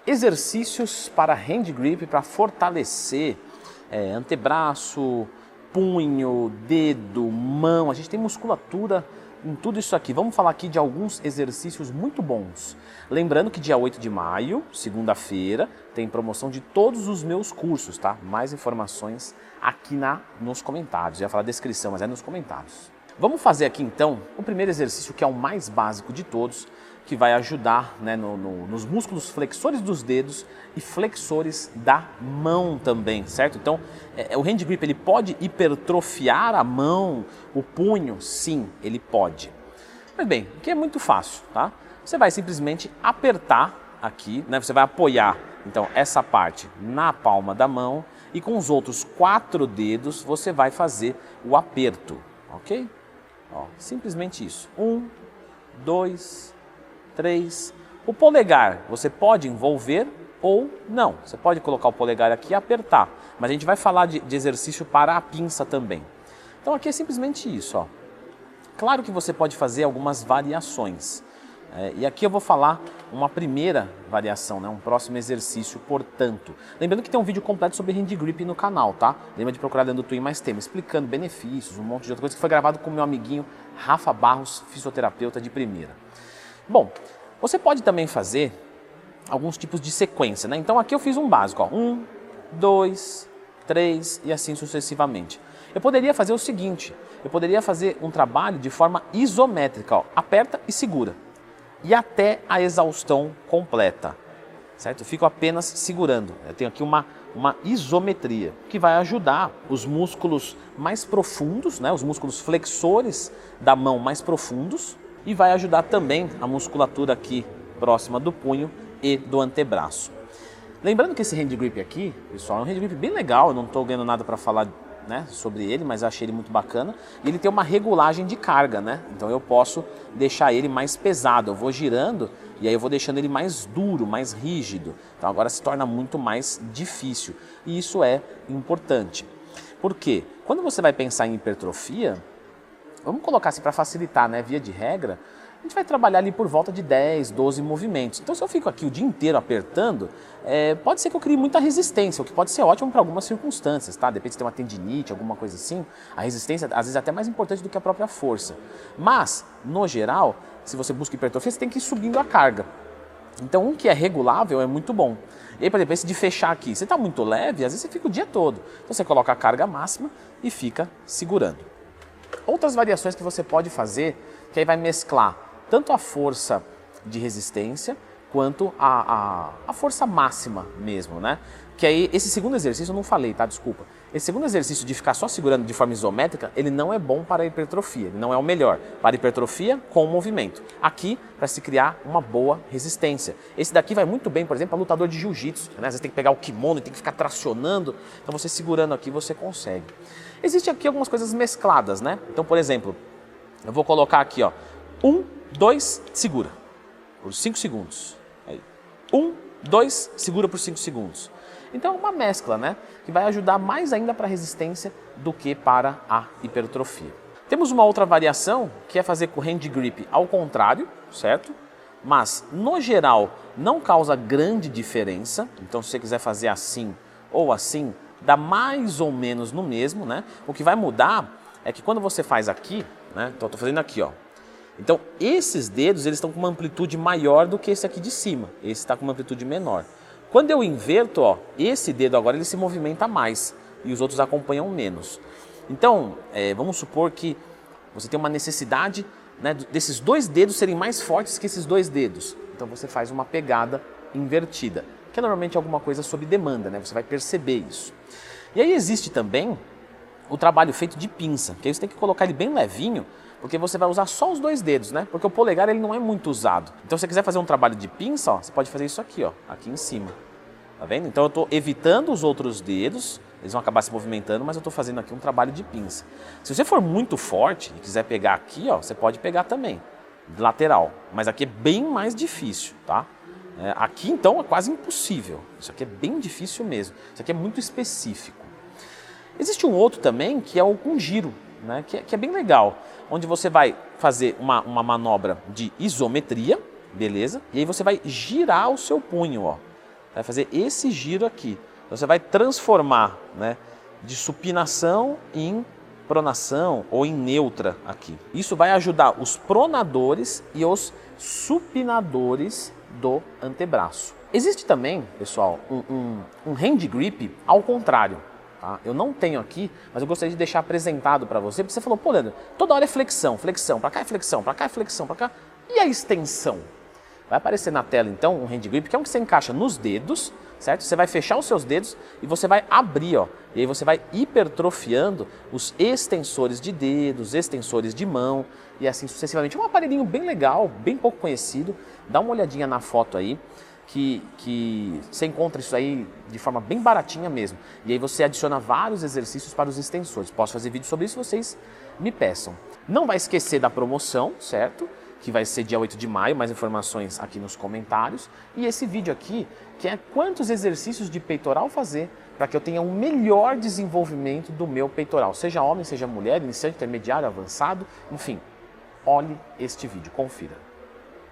Exercícios para hand grip, para fortalecer antebraço, punho, dedo, mão. A gente tem musculatura em tudo isso aqui. Vamos falar aqui de alguns exercícios muito bons. Lembrando que dia 8 de maio, segunda-feira, tem promoção de todos os meus cursos, tá? Mais informações aqui nos comentários. Eu ia falar descrição, mas é nos comentários. Vamos fazer aqui então o primeiro exercício, que é o mais básico de todos, que vai ajudar, né, nos músculos flexores dos dedos e flexores da mão também, certo? Então, o hand grip, ele pode hipertrofiar a mão, o punho? Sim, ele pode. Mas bem, aqui é muito fácil, tá? Você vai simplesmente apertar aqui, né? Você vai apoiar, então, essa parte na palma da mão e com os outros 4 dedos você vai fazer o aperto, ok? Ó, simplesmente isso. 1, 2, 3. O polegar você pode envolver ou não. Você pode colocar o polegar aqui e apertar. Mas a gente vai falar de exercício para a pinça também. Então aqui é simplesmente isso, ó. Claro que você pode fazer algumas variações. E aqui eu vou falar uma primeira variação, né? Um próximo exercício, portanto. Lembrando que tem um vídeo completo sobre hand grip no canal, tá? Lembra de procurar dentro do Twin Mais Tema, explicando benefícios, um monte de outra coisa, que foi gravado com o meu amiguinho Rafa Barros, fisioterapeuta de primeira. Bom, você pode também fazer alguns tipos de sequência, né? Então aqui eu fiz um básico, ó. 1, 2, 3 e assim sucessivamente. Eu poderia fazer o seguinte, eu poderia fazer um trabalho de forma isométrica, ó. Aperta e segura. E até a exaustão completa, certo? Eu fico apenas segurando. Eu tenho aqui uma isometria, que vai ajudar os músculos mais profundos, né? Os músculos flexores da mão mais profundos, e vai ajudar também a musculatura aqui próxima do punho e do antebraço. Lembrando que esse hand grip aqui, pessoal, é um hand grip bem legal, eu não estou ganhando nada para falar, né, sobre ele, mas eu achei ele muito bacana. E ele tem uma regulagem de carga, né? Então eu posso deixar ele mais pesado, eu vou girando e aí eu vou deixando ele mais duro, mais rígido. Então agora se torna muito mais difícil e isso é importante. Por quê? Quando você vai pensar em hipertrofia, vamos colocar assim para facilitar, né, via de regra, a gente vai trabalhar ali por volta de 10, 12 movimentos. Então se eu fico aqui o dia inteiro apertando, pode ser que eu crie muita resistência, o que pode ser ótimo para algumas circunstâncias, tá? Depende se tem uma tendinite, alguma coisa assim, a resistência às vezes é até mais importante do que a própria força. Mas, no geral, se você busca hipertrofia, você tem que ir subindo a carga. Então um que é regulável é muito bom. E aí, por exemplo, esse de fechar aqui, você está muito leve, às vezes você fica o dia todo. Então você coloca a carga máxima e fica segurando. Outras variações que você pode fazer, que aí vai mesclar tanto a força de resistência quanto a força máxima mesmo, né? Que aí, esse segundo exercício eu não falei, tá? Desculpa. Esse segundo exercício de ficar só segurando de forma isométrica, ele não é bom para a hipertrofia, ele não é o melhor. Para a hipertrofia, com o movimento. Aqui, para se criar uma boa resistência. Esse daqui vai muito bem, por exemplo, para lutador de jiu-jitsu, né? Às vezes tem que pegar o kimono e tem que ficar tracionando, então você segurando aqui, você consegue. Existem aqui algumas coisas mescladas, né? Então, por exemplo, eu vou colocar aqui, ó, 1, 2, segura, por 5 segundos. Aí. 1, 2, segura por 5 segundos. Então é uma mescla, né? Que vai ajudar mais ainda para a resistência do que para a hipertrofia. Temos uma outra variação, que é fazer com o hand grip ao contrário, certo? Mas, no geral, não causa grande diferença. Então, se você quiser fazer assim ou assim, dá mais ou menos no mesmo, né? O que vai mudar é que quando você faz aqui, né? Então, eu estou fazendo aqui, ó. Então, esses dedos, eles estão com uma amplitude maior do que esse aqui de cima. Esse está com uma amplitude menor. Quando eu inverto, ó, esse dedo agora ele se movimenta mais e os outros acompanham menos. Então, vamos supor que você tem uma necessidade, né, desses 2 dedos serem mais fortes que esses 2 dedos. Então, você faz uma pegada invertida, que é normalmente alguma coisa sob demanda, né? Você vai perceber isso. E aí existe também o trabalho feito de pinça, que aí você tem que colocar ele bem levinho, porque você vai usar só os 2 dedos, né? Porque o polegar ele não é muito usado. Então se você quiser fazer um trabalho de pinça, ó, você pode fazer isso aqui, ó, aqui em cima. Tá vendo? Então eu estou evitando os outros dedos, eles vão acabar se movimentando, mas eu estou fazendo aqui um trabalho de pinça. Se você for muito forte e quiser pegar aqui, ó, você pode pegar também, lateral. Mas aqui é bem mais difícil, tá? Aqui então é quase impossível. Isso aqui é bem difícil mesmo. Isso aqui é muito específico. Existe um outro também que é o com giro, né? Que é bem legal, onde você vai fazer uma manobra de isometria, beleza? E aí você vai girar o seu punho, ó. vai fazer esse giro aqui. Então, você vai transformar, né, de supinação em pronação ou em neutra aqui. Isso vai ajudar os pronadores e os supinadores do antebraço. Existe também, pessoal, um hand grip ao contrário. Tá? Eu não tenho aqui, mas eu gostaria de deixar apresentado para você, porque você falou, pô, Leandro, toda hora é flexão, flexão, para cá é flexão, para cá é flexão, para cá. E a extensão? Vai aparecer na tela, então, um hand grip, que é um que você encaixa nos dedos, certo? Você vai fechar os seus dedos e você vai abrir, ó. E aí você vai hipertrofiando os extensores de dedos, extensores de mão e assim sucessivamente. É um aparelhinho bem legal, bem pouco conhecido. Dá uma olhadinha na foto aí, que você encontra isso aí de forma bem baratinha mesmo. E aí você adiciona vários exercícios para os extensores. Posso fazer vídeo sobre isso, vocês me peçam. Não vai esquecer da promoção, certo? Que vai ser dia 8 de maio, mais informações aqui nos comentários. E esse vídeo aqui, que é quantos exercícios de peitoral fazer para que eu tenha um melhor desenvolvimento do meu peitoral. Seja homem, seja mulher, iniciante, intermediário, avançado, enfim. Olhe este vídeo, confira.